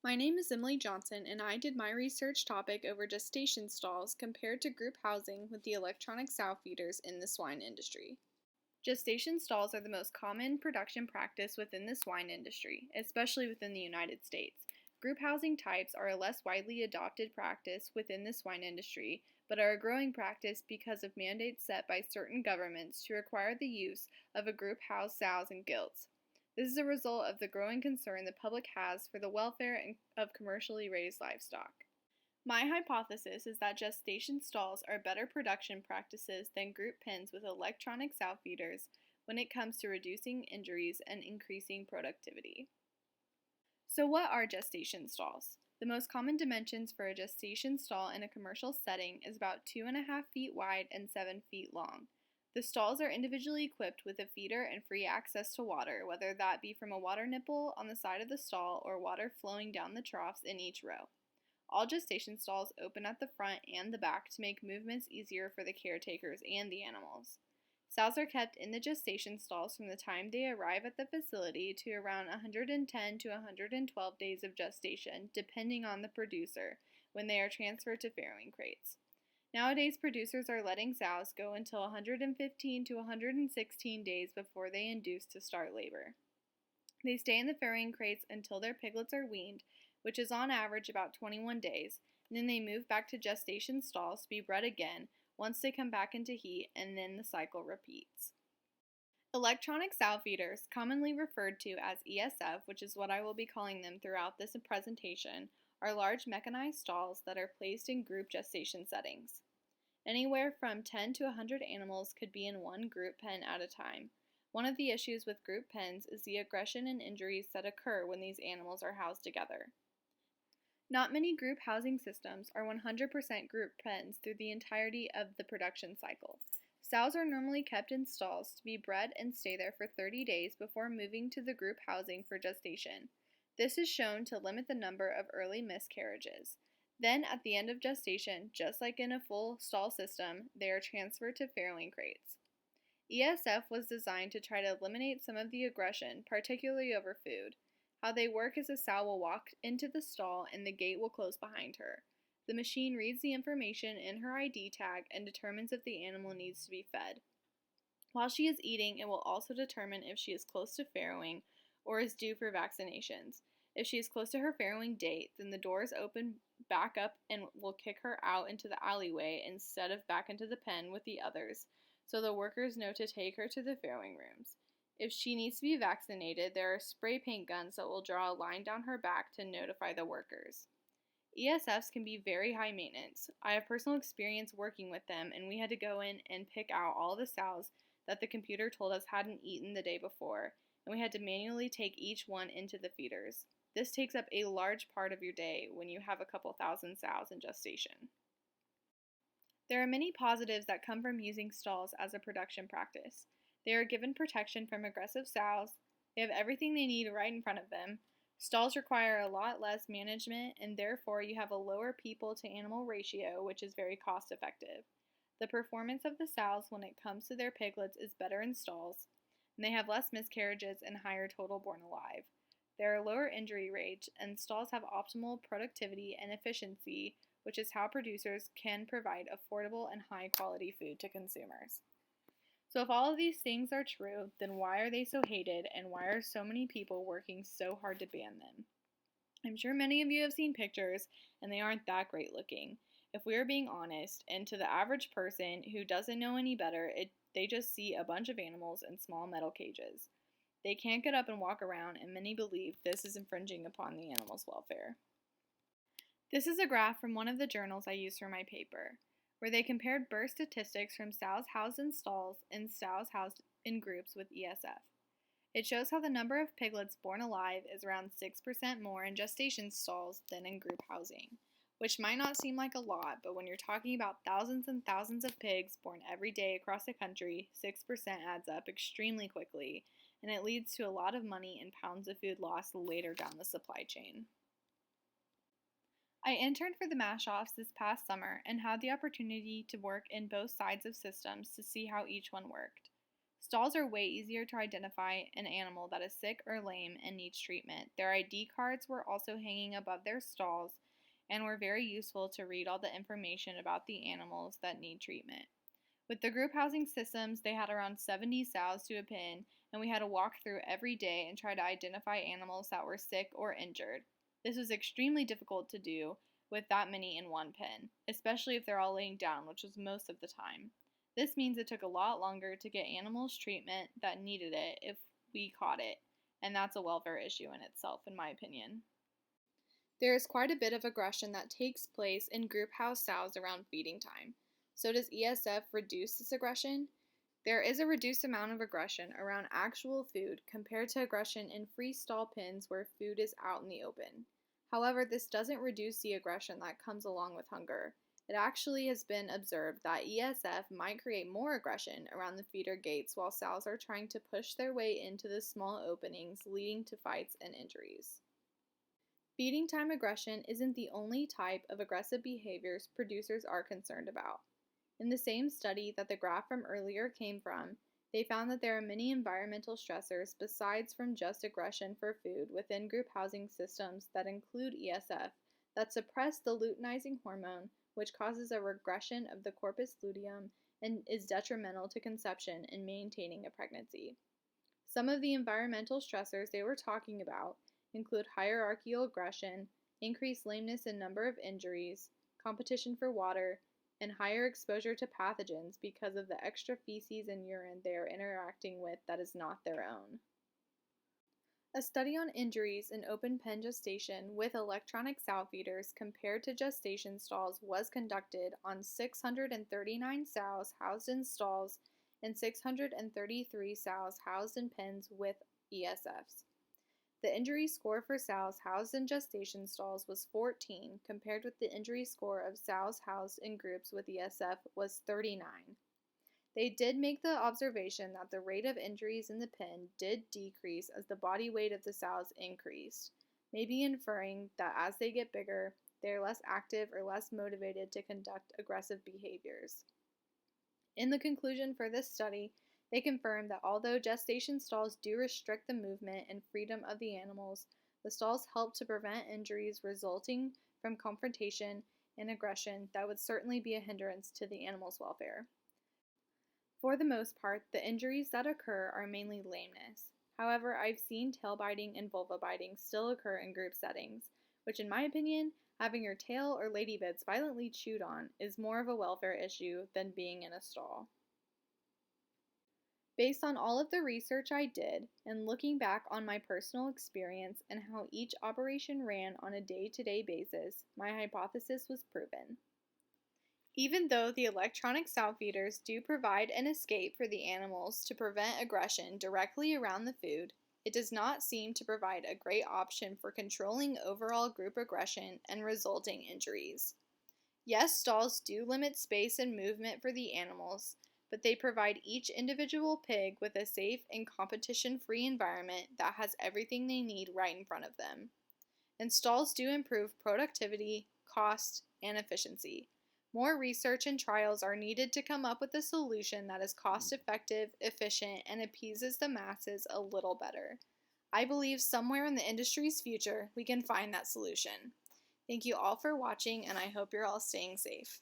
My name is Emily Johnson, and I did my research topic over gestation stalls compared to group housing with the electronic sow feeders in the swine industry. Gestation stalls are the most common production practice within the swine industry, especially within the United States. Group housing types are a less widely adopted practice within the swine industry, but are a growing practice because of mandates set by certain governments to require the use of a group housed sows and gilts. This is a result of the growing concern the public has for the welfare of commercially raised livestock. My hypothesis is that gestation stalls are better production practices than group pens with electronic sow feeders when it comes to reducing injuries and increasing productivity. So, what are gestation stalls? The most common dimensions for a gestation stall in a commercial setting is about 2.5 feet wide and 7 feet long. The stalls are individually equipped with a feeder and free access to water, whether that be from a water nipple on the side of the stall or water flowing down the troughs in each row. All gestation stalls open at the front and the back to make movements easier for the caretakers and the animals. Sows are kept in the gestation stalls from the time they arrive at the facility to around 110 to 112 days of gestation, depending on the producer, when they are transferred to farrowing crates. Nowadays, producers are letting sows go until 115 to 116 days before they induce to start labor. They stay in the farrowing crates until their piglets are weaned, which is on average about 21 days, and then they move back to gestation stalls to be bred again once they come back into heat, and then the cycle repeats. Electronic sow feeders, commonly referred to as ESF, which is what I will be calling them throughout this presentation, are large mechanized stalls that are placed in group gestation settings. Anywhere from 10 to 100 animals could be in one group pen at a time. One of the issues with group pens is the aggression and injuries that occur when these animals are housed together. Not many group housing systems are 100% group pens through the entirety of the production cycle. Sows are normally kept in stalls to be bred and stay there for 30 days before moving to the group housing for gestation. This is shown to limit the number of early miscarriages. Then, at the end of gestation, just like in a full stall system, they are transferred to farrowing crates. ESF was designed to try to eliminate some of the aggression, particularly over food. How they work is a sow will walk into the stall and the gate will close behind her. The machine reads the information in her ID tag and determines if the animal needs to be fed. While she is eating, it will also determine if she is close to farrowing or is due for vaccinations. If she is close to her farrowing date, then the doors open back up and will kick her out into the alleyway instead of back into the pen with the others, so the workers know to take her to the farrowing rooms. If she needs to be vaccinated, there are spray paint guns that will draw a line down her back to notify the workers. ESFs can be very high maintenance. I have personal experience working with them, and we had to go in and pick out all the sows that the computer told us hadn't eaten the day before, and we had to manually take each one into the feeders. This takes up a large part of your day when you have a couple thousand sows in gestation. There are many positives that come from using stalls as a production practice. They are given protection from aggressive sows, they have everything they need right in front of them. Stalls require a lot less management, and therefore you have a lower people to animal ratio, which is very cost effective. The performance of the sows when it comes to their piglets is better in stalls, and they have less miscarriages and higher total born alive. There are lower injury rates, and stalls have optimal productivity and efficiency, which is how producers can provide affordable and high quality food to consumers. So if all of these things are true, then why are they so hated, and why are so many people working so hard to ban them? I'm sure many of you have seen pictures, and they aren't that great looking. If we are being honest, and to the average person who doesn't know any better, they just see a bunch of animals in small metal cages. They can't get up and walk around, and many believe this is infringing upon the animal's welfare. This is a graph from one of the journals I used for my paper, where they compared birth statistics from sows housed in stalls and sows housed in groups with ESF. It shows how the number of piglets born alive is around 6% more in gestation stalls than in group housing, which might not seem like a lot, but when you're talking about thousands and thousands of pigs born every day across the country, 6% adds up extremely quickly, and it leads to a lot of money and pounds of food lost later down the supply chain. I interned for the Mash-Offs this past summer and had the opportunity to work in both sides of systems to see how each one worked. Stalls are way easier to identify an animal that is sick or lame and needs treatment. Their ID cards were also hanging above their stalls and were very useful to read all the information about the animals that need treatment. With the group housing systems, they had around 70 sows to a pen, and we had to walk through every day and try to identify animals that were sick or injured. This was extremely difficult to do with that many in one pen, especially if they're all laying down, which was most of the time. This means it took a lot longer to get animals treatment that needed it if we caught it, and that's a welfare issue in itself, in my opinion. There is quite a bit of aggression that takes place in group house sows around feeding time. So does ESF reduce this aggression? There is a reduced amount of aggression around actual food compared to aggression in free stall pens where food is out in the open. However, this doesn't reduce the aggression that comes along with hunger. It actually has been observed that ESF might create more aggression around the feeder gates while sows are trying to push their way into the small openings, leading to fights and injuries. Feeding time aggression isn't the only type of aggressive behaviors producers are concerned about. In the same study that the graph from earlier came from, they found that there are many environmental stressors besides from just aggression for food within group housing systems that include ESF that suppress the luteinizing hormone, which causes a regression of the corpus luteum and is detrimental to conception and maintaining a pregnancy. Some of the environmental stressors they were talking about include hierarchical aggression, increased lameness and number of injuries, competition for water, and higher exposure to pathogens because of the extra feces and urine they are interacting with that is not their own. A study on injuries in open pen gestation with electronic sow feeders compared to gestation stalls was conducted on 639 sows housed in stalls and 633 sows housed in pens with ESFs. The injury score for sows housed in gestation stalls was 14, compared with the injury score of sows housed in groups with ESF was 39. They did make the observation that the rate of injuries in the pen did decrease as the body weight of the sows increased, maybe inferring that as they get bigger, they are less active or less motivated to conduct aggressive behaviors. In the conclusion for this study, they confirmed that although gestation stalls do restrict the movement and freedom of the animals, the stalls help to prevent injuries resulting from confrontation and aggression that would certainly be a hindrance to the animal's welfare. For the most part, the injuries that occur are mainly lameness. However, I've seen tail biting and vulva biting still occur in group settings, which in my opinion, having your tail or lady bits violently chewed on is more of a welfare issue than being in a stall. Based on all of the research I did, and looking back on my personal experience and how each operation ran on a day-to-day basis, my hypothesis was proven. Even though the electronic sow feeders do provide an escape for the animals to prevent aggression directly around the food, it does not seem to provide a great option for controlling overall group aggression and resulting injuries. Yes, stalls do limit space and movement for the animals, but they provide each individual pig with a safe and competition-free environment that has everything they need right in front of them. And stalls do improve productivity, cost, and efficiency. More research and trials are needed to come up with a solution that is cost-effective, efficient, and appeases the masses a little better. I believe somewhere in the industry's future we can find that solution. Thank you all for watching, and I hope you're all staying safe.